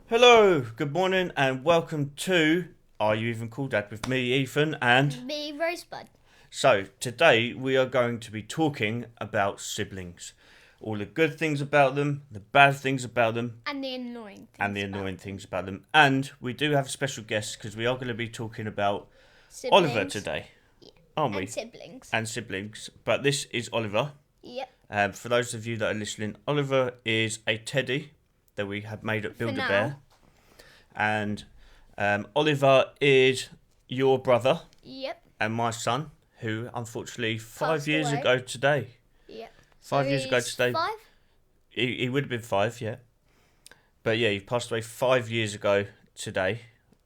Hello, good morning, and welcome to Are You Even Called Dad with me, Ethan, and Me, Rosebud. so today we are going to be talking about siblings. All the good things about them, the bad things about them, And the annoying things. and the annoying things about them. And we do have a special guest because we are going to be talking about Siblings. Oliver today, aren't we? And siblings. And siblings. But this is Oliver. Yep. For those of you that are listening, Oliver is a teddy that we have made at Build a now. Bear. And Oliver is your brother Yep. and my son, who unfortunately 5 Passed years away. ago today. Yep. 5 years ago he's today. 5? He would have been 5, yeah. But yeah, he passed away 5 years ago today,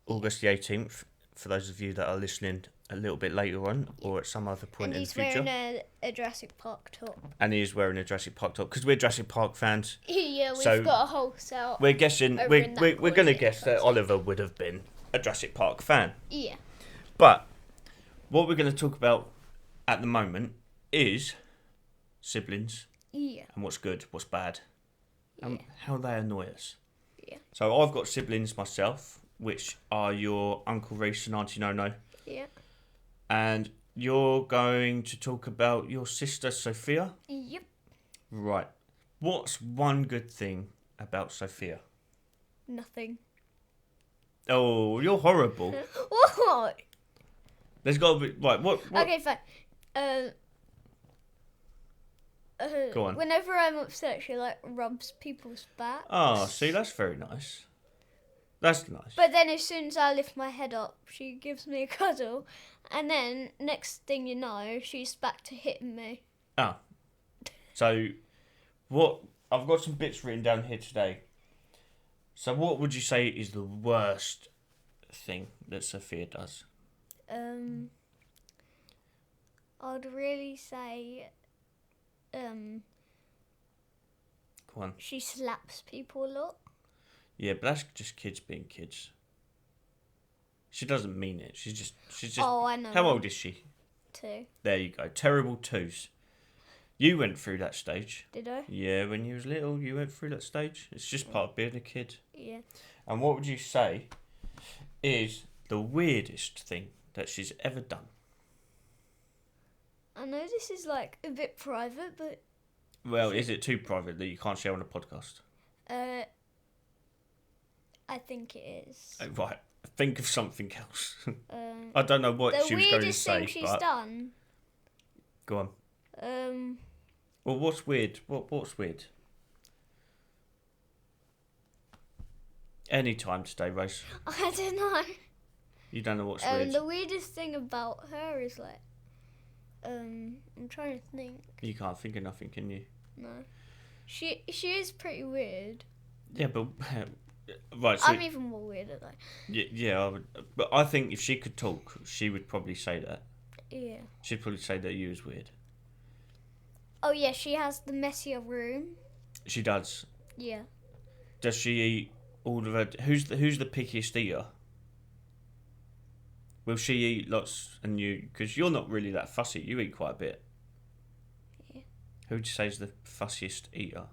August the 18th, for those of you that are listening a little bit later on or at some other point And in the he's future. wearing a Jurassic Park top. And he is wearing a Jurassic Park top because we're Jurassic Park fans. Yeah, we've So, got a whole set. We're guessing, Over we're in that going to corner, guess that Oliver would have been a Jurassic Park fan. Yeah. But what we're going to talk about at the moment is siblings Yeah. and what's good, what's bad, and Yeah. how they annoy us. Yeah. So I've got siblings myself, which are your Uncle Reese and Auntie Nono, Yeah. and you're going to talk about your sister Sophia. Yep. Right. What's one good thing about Sophia? Nothing. Oh, you're horrible. What? There's got to be right. What? Okay, fine. Go on. Whenever I'm upset, she rubs people's backs. Oh, see, that's very nice. That's nice. But then as soon as I lift my head up, she gives me a cuddle. And then next thing you know, she's back to hitting me. Ah. So, what? I've got some bits written down here today. So, what would you say is the worst thing that Sophia does? I'd really say Go on. she slaps people a lot. Yeah, but that's just kids being kids. She doesn't mean it. She's just. Oh, I know. How old is she? 2. There you go. Terrible twos. You went through that stage. Did I? Yeah, when you was little, you went through that stage. It's just part of being a kid. Yeah. And what would you say is the weirdest thing that she's ever done? I know this is a bit private, but Well, is it too private that you can't share on a podcast? I think it is. Right, think of something else. Um, I don't know what the she was going to weirdest say, thing she's but done. go on. Um, Well, what's weird? What's weird? Any time today, Rose. I don't know. You don't know what's weird. The weirdest thing about her is I'm trying to think. You can't think of nothing, can you? No, she is pretty weird. Yeah, but right. So I'm even more weirder though. yeah, I would, but I think if she could talk, she would probably say that. Yeah. She'd probably say that you was weird. Oh yeah, she has the messier room. She does. Yeah. Does she eat all of her? Who's the pickiest eater? Will she eat lots and you? Because you're not really that fussy. You eat quite a bit. Yeah. Who would you say is the fussiest eater?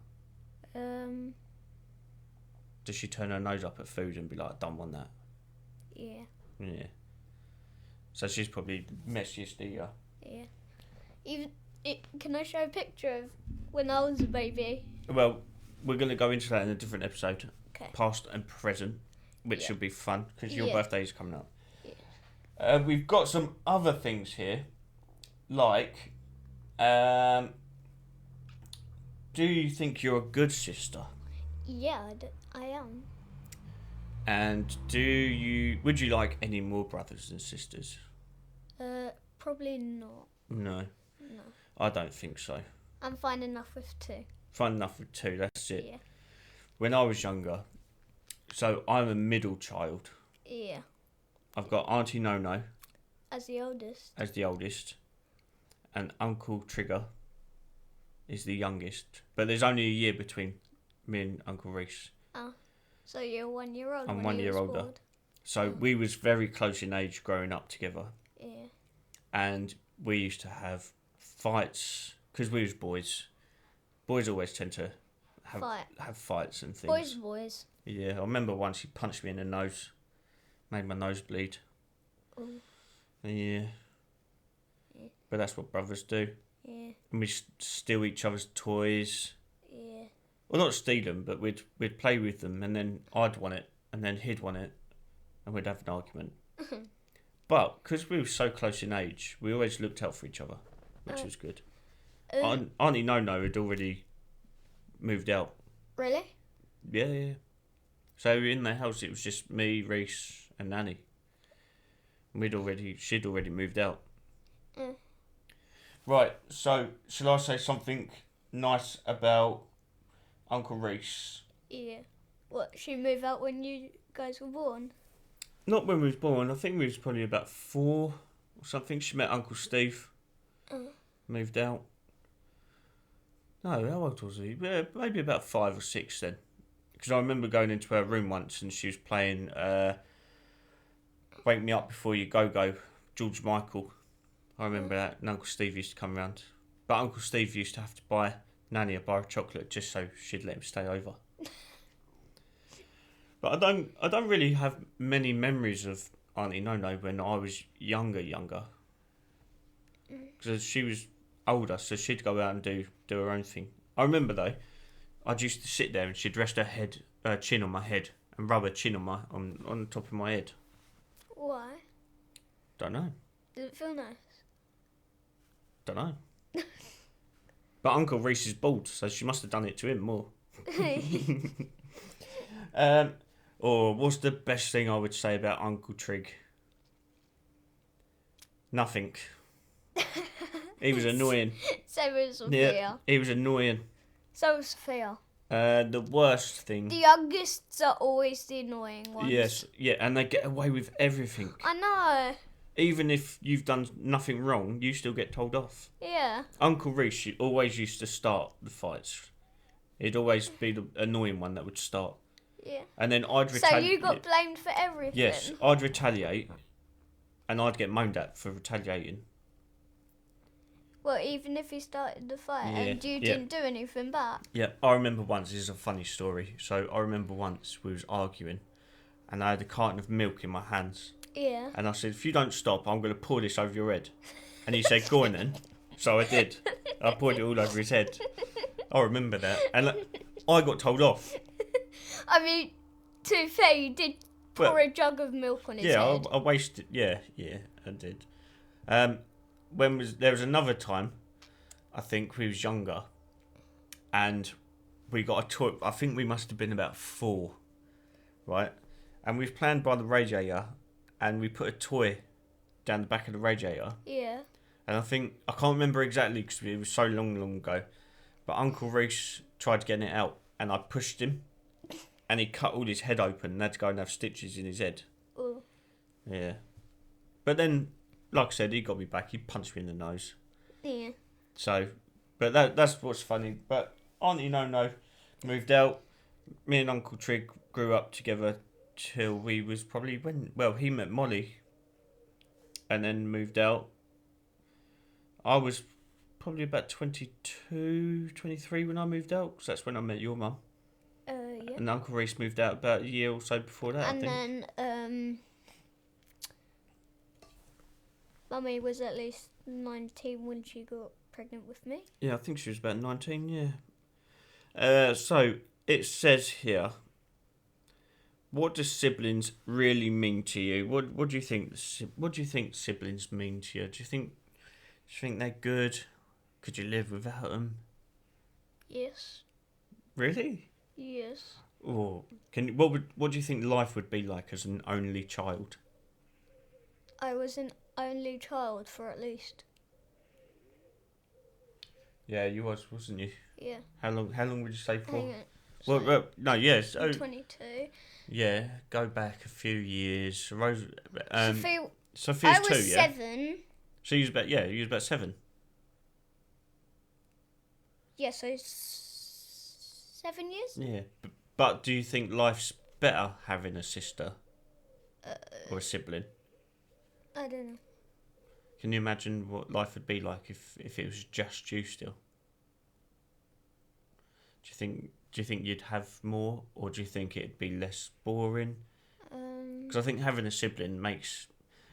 Does she turn her nose up at food and be like, I don't want that? Yeah. Yeah. So she's probably the messiest eater. Yeah. Can I show a picture of when I was a baby? Well, we're going to go into that in a different episode. Okay. Past and present, which Yeah. should be fun because your Yeah. birthday is coming up. Yeah. We've got some other things here, like, do you think you're a good sister? Yeah, I am. And would you like any more brothers and sisters? Probably not. No, No. I don't think so. I'm fine enough with 2. Fun enough with 2, that's it. Yeah. When I was younger, so I'm a middle child. Yeah. I've got Auntie Nono As the oldest. as the oldest, and Uncle Trigger is the youngest. But there's only a year between me and Uncle Reese. Oh. So you're 1 year old. I'm when 1 he year was older. born. So we was very close in age growing up together. Yeah. And we used to have fights because we was boys. Boys always tend to have fights and things. Boys, boys. Yeah, I remember once he punched me in the nose, made my nose bleed. Ooh. Yeah. But that's what brothers do. Yeah. And we steal each other's toys. Yeah. Well, not steal them, but we'd play with them, and then I'd want it, and then he'd want it, and we'd have an argument. But because we were so close in age, we always looked out for each other, which was good. Auntie No had already moved out. Really? Yeah. So in the house, it was just me, Reese, and Nanny. She'd already moved out. Right. So shall I say something nice about Uncle Reese? Yeah. What? She moved out when you guys were born? Not when we was born. I think we was probably about 4 or something. She met Uncle Steve. Moved out. No, how old was he? Yeah, maybe about 5 or 6 then. Because I remember going into her room once and she was playing Wake Me Up Before You Go, George Michael. I remember that. And Uncle Steve used to come round. But Uncle Steve used to have to buy Nanny a bar of chocolate just so she'd let him stay over. But I don't really have many memories of Auntie No when I was younger. Because she was older, so she'd go out and do her own thing. I remember though, I'd used to sit there and she'd rest her chin on my head and rub her chin on the top of my head. Why? Don't know. Did it feel nice? Don't know. But Uncle Reese is bald, so she must have done it to him more. Or what's the best thing I would say about Uncle Trig? Nothing. He was annoying. So was Sophia. Yeah, he was annoying. So was Sophia. The worst thing. The youngest are always the annoying ones. Yes, yeah, and they get away with everything. I know. Even if you've done nothing wrong, you still get told off. Yeah. Uncle Reese always used to start the fights. He'd always be the annoying one that would start. Yeah. And then I'd retaliate. So you got blamed for everything? Yes, I'd retaliate, and I'd get moaned at for retaliating. Well, even if he started the fight and you didn't do anything back? Yeah, I remember once, this is a funny story. So I remember once we was arguing, and I had a carton of milk in my hands. Yeah. And I said, if you don't stop, I'm going to pour this over your head. And he said, go on then. So I did. I poured it all over his head. I remember that. And I got told off. I mean, to be fair, you did pour a jug of milk on his head. Yeah, I wasted. Yeah, I did. There was another time, I think we was younger, and we got a toy. I think we must have been about 4, right? And we was playing by the radiator, and we put a toy down the back of the radiator. Yeah. And I can't remember exactly because it was so long ago, but Uncle Reese tried to get it out, and I pushed him, and he cut all his head open, and had to go and have stitches in his head. Ooh. Yeah. But then, like I said, he got me back. He punched me in the nose. Yeah. So, but that's what's funny. But Auntie No moved out. Me and Uncle Trig grew up together till we was probably he met Molly, and then moved out. I was probably about 22, 23 when I moved out, because that's when I met your mum. Yeah. And Uncle Reese moved out about a year or so before that, and I think. then, Mummy was at least 19 when she got pregnant with me. Yeah, I think she was about 19, yeah. So, it says here, what do siblings really mean to you? What do you think? What do you think siblings mean to you? Do you think they're good? Could you live without them? Yes. Really? Yes. Or what do you think life would be like as an only child? I was an only child for at least. Yeah, you wasn't you? Yeah. How long would you say for? Hang on. Well, no, yes. I'm 22. Yeah, go back a few years. Rose, Sophia's I was 2, yeah? 7. So you was about 7. Yeah, so 7 years? Yeah, but do you think life's better having a sister or a sibling? I don't know. Can you imagine what life would be like if it was just you still? Do Do you think you'd have more, or do you think it'd be less boring? Um, Because I think having a sibling makes...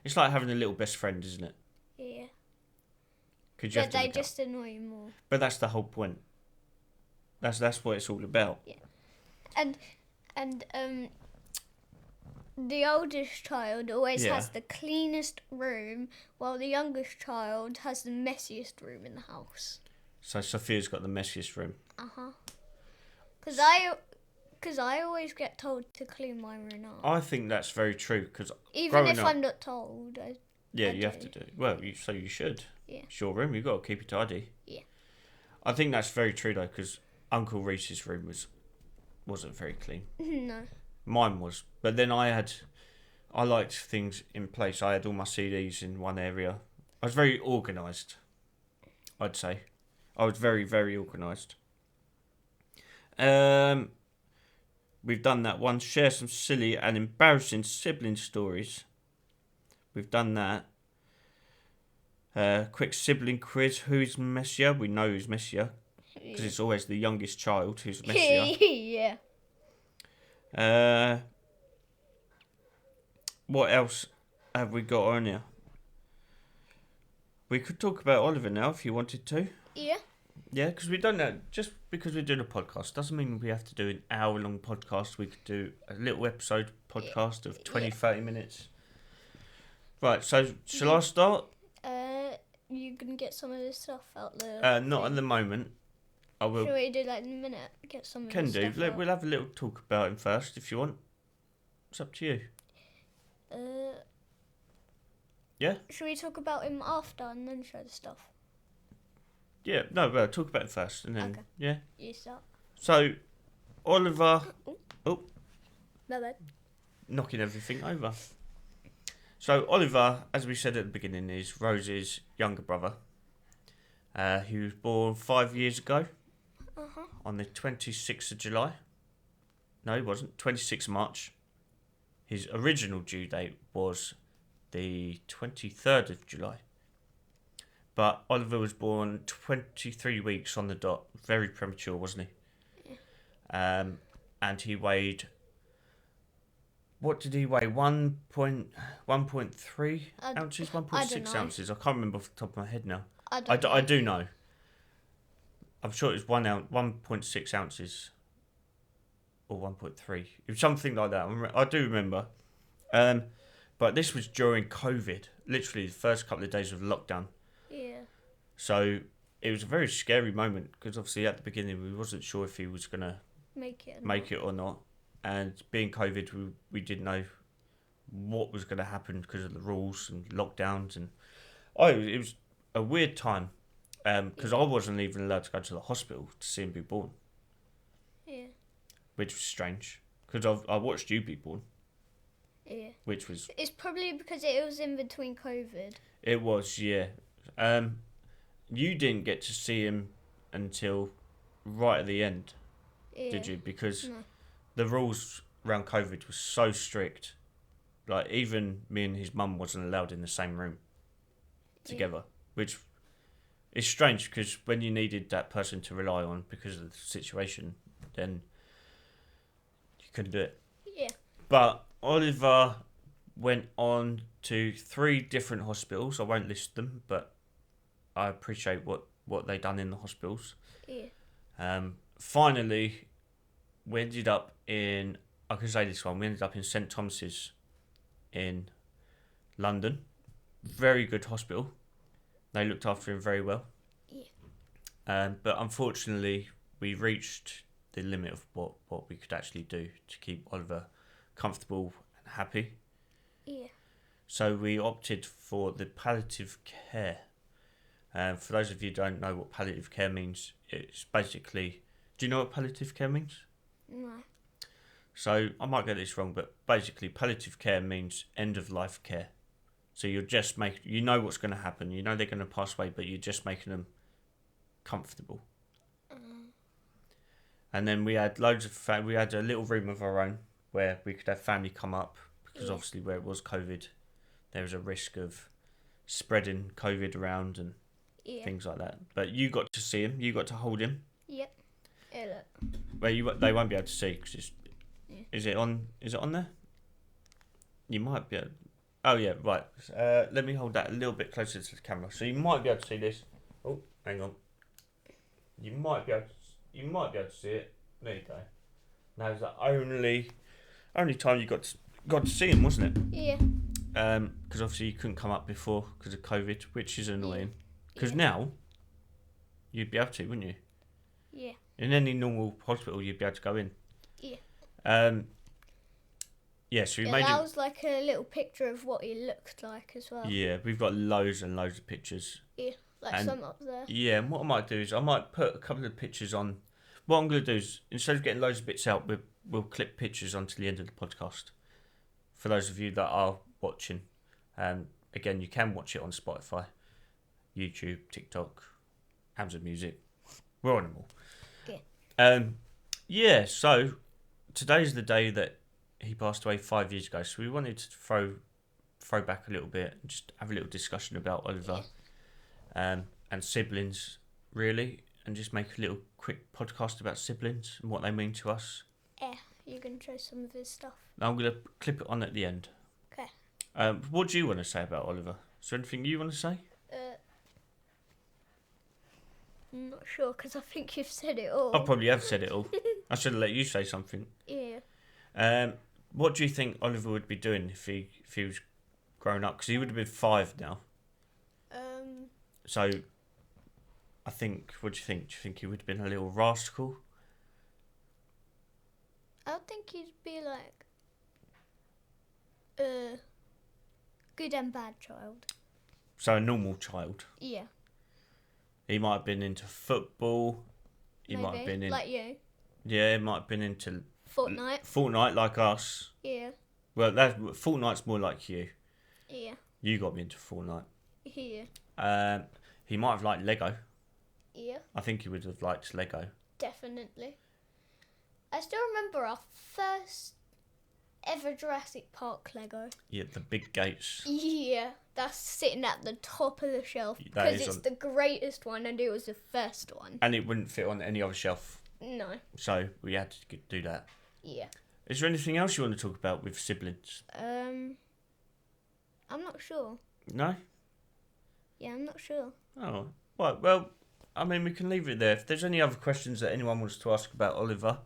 It's like having a little best friend, isn't it? yeah. Because you have But to they look out. just annoy you more. But that's the whole point. That's what it's all about. And the oldest child always Yeah. has the cleanest room, while the youngest child has the messiest room in the house. So Sophia's got the messiest room. Because I always get told to clean my room up. I think that's very true, because Even if up, I'm not told. you I have to do. Well, you should. Yeah. It's your room. You've got to keep it tidy. Yeah. I think that's very true though, because Uncle Reese's room wasn't very clean. No. Mine was, but then I liked things in place. I had all my CDs in one area. I was very organised, I'd say. I was very, very organised. We've done that one. Share some silly and embarrassing sibling stories. We've done that. Quick sibling quiz. Who's messier? We know who's messier, because it's always the youngest child who's messier. Yeah. What else have we got on here? We could talk about Oliver now if you wanted to. Yeah. Yeah, because we don't know. Just because we're doing a podcast doesn't mean we have to do an hour-long podcast. We could do a little episode podcast of 20, 30 minutes. Right, so shall I start? You can get some of this stuff out there. Not at the moment. I will. Shall we do that in a minute? Get some of Can this do. stuff out. We'll have a little talk about him first if you want. It's up to you. Yeah? Should we talk about him after and then show the stuff? Yeah, no, well, talk about it first and then, Okay. yeah. You start. So, Oliver... Oh. My bad. Knocking everything over. So, Oliver, as we said at the beginning, is Rose's younger brother. He was born 5 years ago. On the 26th of July. No, he wasn't. 26th of March. His original due date was the 23rd of July. But Oliver was born 23 weeks on the dot. Very premature, wasn't he? Yeah. And he weighed... What did he weigh? 1.3 ounces? 1.6 ounces? I can't remember off the top of my head now. I do know. I'm sure it was 1.6 ounces. Or 1.3. It was something like that. I do remember. But this was during COVID. Literally the first couple of days of lockdown. Yeah. So it was a very scary moment. Because obviously at the beginning we wasn't sure if he was going to make it or not. And being COVID, we didn't know what was going to happen because of the rules and lockdowns. And it was a weird time. Because I wasn't even allowed to go to the hospital to see him be born. Yeah. Which was strange. Because I watched you be born. Yeah. Which was... It's probably because it was in between COVID. It was, yeah. You didn't get to see him until right at the end, did you? Because the rules around COVID were so strict. Like, even me and his mum wasn't allowed in the same room together. Which is strange, because when you needed that person to rely on because of the situation, then you couldn't do it. Yeah. But Oliver went on to 3 different hospitals. I won't list them, but I appreciate what they done in the hospitals. Yeah. Finally, we ended up in... I can say this one. We ended up in St Thomas's in London. Very good hospital. They looked after him very well. Yeah. But unfortunately, we reached the limit of what we could actually do to keep Oliver comfortable and happy. Yeah. So we opted for the palliative care. For those of you who don't know what palliative care means, it's basically... Do you know what palliative care means? No. So I might get this wrong, but basically palliative care means end of life care. So you're just you know what's going to happen. You know they're going to pass away, but you're just making them comfortable. And then we had loads of we had a little room of our own where we could have family come up, because obviously where it was COVID, there was a risk of spreading COVID around and things like that. But you got to see him. You got to hold him. Yep. Hey, look. Well, they won't be able to see because it's. Yeah. Is it on? Is it on there? You might be able. Oh yeah, right. Let me hold that a little bit closer to the camera, so you might be able to see this. Oh, hang on. You might be able to see it. There you go. Now's the only time you got to see him, wasn't it? Yeah. Because obviously you couldn't come up before because of COVID, which is annoying. Because Yeah. now you'd be able to, wouldn't you? Yeah. In any normal hospital, you'd be able to go in. Yeah. Yeah, so we Yeah, made that it. was like a little picture of what he looked like as well. Yeah, we've got loads and loads of pictures. Yeah, like And- some up there. Yeah, and what I might do is I might put a couple of pictures on. What I'm going to do is, instead of getting loads of bits out, we'll clip pictures onto the end of the podcast. For those of you that are watching. Again, you can watch it on Spotify, YouTube, TikTok, Amazon Music. We're on them all. Yeah. So today's the day that he passed away 5 years ago. So we wanted to throw back a little bit and just have a little discussion about Oliver and siblings, really, and just make a little quick podcast about siblings and what they mean to us. Yeah, you can show some of his stuff. I'm going to clip it on at the end. Okay. What do you want to say about Oliver? Is there anything you want to say? I'm not sure because I think you've said it all. I probably have said it all. I should have let you say something. Yeah. What do you think Oliver would be doing if he was grown up? Because he would have been 5 now. So, I think. What do you think? Do you think he would have been a little rascal? I would think he'd be like a good and bad child. So a normal child. Yeah. He might have been into football. He Maybe. might have been in. Like you. Yeah, he might have been into Fortnite. like us. Yeah. Well, Fortnite's more like you. Yeah. You got me into Fortnite. Yeah. He might have liked Lego. Yeah. I think he would have liked Lego. Definitely. I still remember our first ever Jurassic Park Lego. Yeah, the big gates. Yeah, that's sitting at the top of the shelf That because is it's on- the greatest one and it was the first one. And it wouldn't fit on any other shelf. No. So we had to do that. Yeah. Is there anything else you want to talk about with siblings? I'm not sure. No? Yeah, I'm not sure. Oh, right. Well, I mean, we can leave it there. If there's any other questions that anyone wants to ask about Oliver,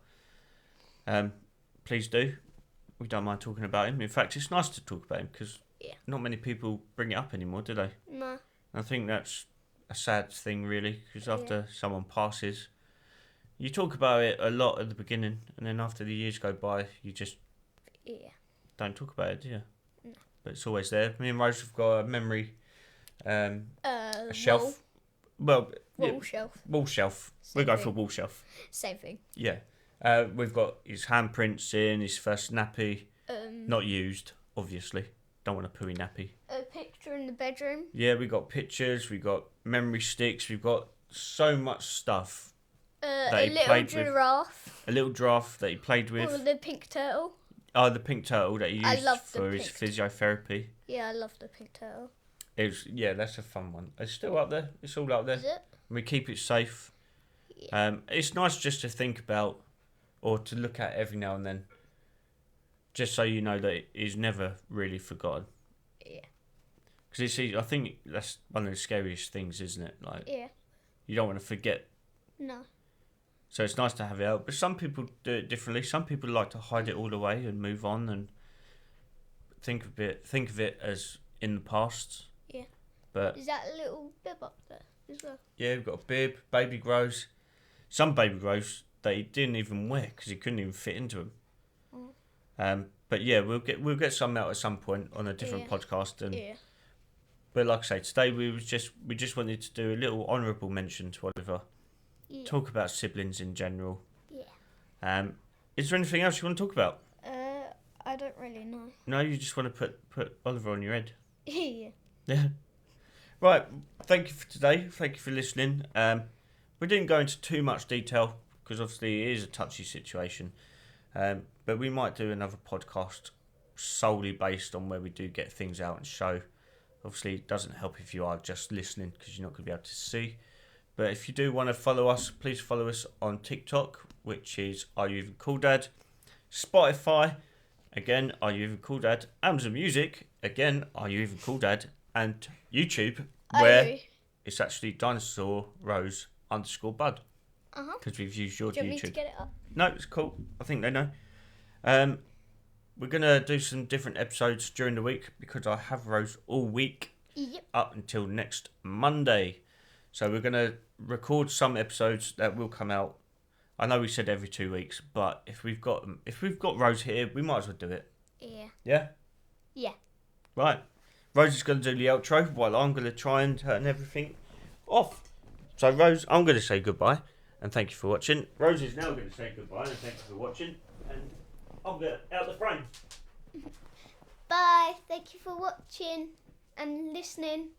please do. We don't mind talking about him. In fact, it's nice to talk about him because not many people bring it up anymore, do they? No. I think that's a sad thing, really, because after someone passes, you talk about it a lot at the beginning, and then after the years go by, you just don't talk about it, do you? No. But it's always there. Me and Rose have got a memory, a shelf. Wall Well, shelf. wall shelf. Same We go thing. for wall shelf. Same thing. Yeah. We've got his handprints in, his first nappy. Not used, obviously. Don't want a pooey nappy. A picture in the bedroom. Yeah, we got pictures, we got memory sticks, we've got so much stuff. A little giraffe. A little giraffe that he played with. Oh, the pink turtle. Oh, the pink turtle that he I used love the for his pink physiotherapy. Yeah, I love the pink turtle. That's a fun one. It's still up there. It's all up there. Is it? We keep it safe. Yeah. It's nice just to think about or to look at every now and then. Just so you know that it is never really forgotten. Yeah. Because I think that's one of the scariest things, isn't it? Like, Yeah. you don't want to forget. No. So it's nice to have it out. But some people do it differently. Some people like to hide it all away and move on and think of it as in the past. Yeah. But Is that a little bib up there as well? yeah, we've got a bib, baby grows. Some baby grows that he didn't even wear because he couldn't even fit into them. But yeah, we'll get some out at some point on a different podcast. And but like I say, today we just wanted to do a little honourable mention to Oliver. Yeah. Talk about siblings in general. Yeah. Is there anything else you want to talk about? I don't really know. No, you just want to put Oliver on your head. Yeah. Yeah. Right. Thank you for today. Thank you for listening. We didn't go into too much detail because obviously it is a touchy situation. But we might do another podcast solely based on where we do get things out and show. Obviously, it doesn't help if you are just listening because you're not going to be able to see. But if you do want to follow us, please follow us on TikTok. which is Are You Even Cool Dad? Spotify, again, Are You Even Cool Dad? Amazon Music, again, Are You Even Cool Dad? And YouTube, where it's actually Dinosaurose_bud. Because we've used your Do you want me to YouTube. get it up? No, it's cool. I think they know. We're going to do some different episodes during the week because I have Rose all week up until next Monday. So we're going to record some episodes that will come out. I know we said every 2 weeks, but if we've got Rose here, we might as well do it. Yeah. Yeah? Yeah. Right. Rose is going to do the outro while I'm going to try and turn everything off. So Rose, I'm going to say goodbye and thank you for watching. Rose is now going to say goodbye and thank you for watching. And I'll get out the frame. Bye. Thank you for watching and listening.